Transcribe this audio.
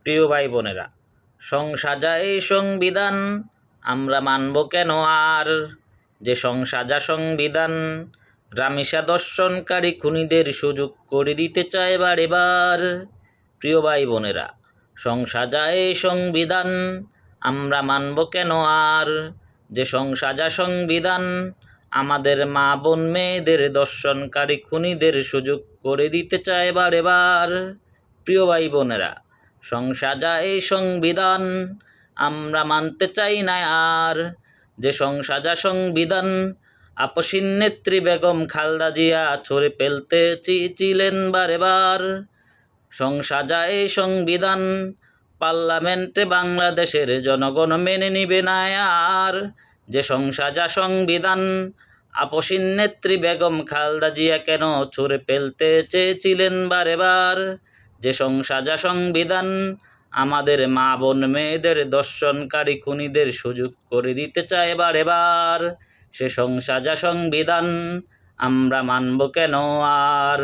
প্রিয় ভাই বোনেরা, সংসাজা এই সংবিধান আমরা মানব কেন আর? যে সংসাজা সংবিধান রামিসা দর্শনকারী খুনিদের সুযোগ করে দিতে চায় বারেবার। প্রিয় ভাই বোনেরা, সংসাজা এই সংবিধান আমরা মানব কেন আর? যে সংসাজা সংবিধান আমাদের মা বোন মেয়েদের দর্শনকারী খুনিদের সুযোগ করে দিতে চায় বারেবার। প্রিয় ভাই বোনেরা, সংসাজা এই সংবিধান আমরা মানতে চাই না আর। যে সংসাজা সংবিধান আপসীন নেত্রী বেগম খালেদা জিয়া ছড়ে ফেলতে চেয়েছিলেন বারেবার। সংসাজা এই সংবিধান পার্লামেন্টে বাংলাদেশের জনগণ মেনে নিবে না আর। যে সংসাজা সংবিধান আপসীন নেত্রী বেগম খালেদা জিয়া কেন ছুঁড়ে ফেলতে চেয়েছিলেন বারেবার। যে সংসাজা সংবিধান আমাদের মা বোন মেয়েদের দর্শনকারী খুনিদের সুযোগ করে দিতে চায় বারেবার। সে সংসাজা সংবিধান আমরা মানব কেন আর?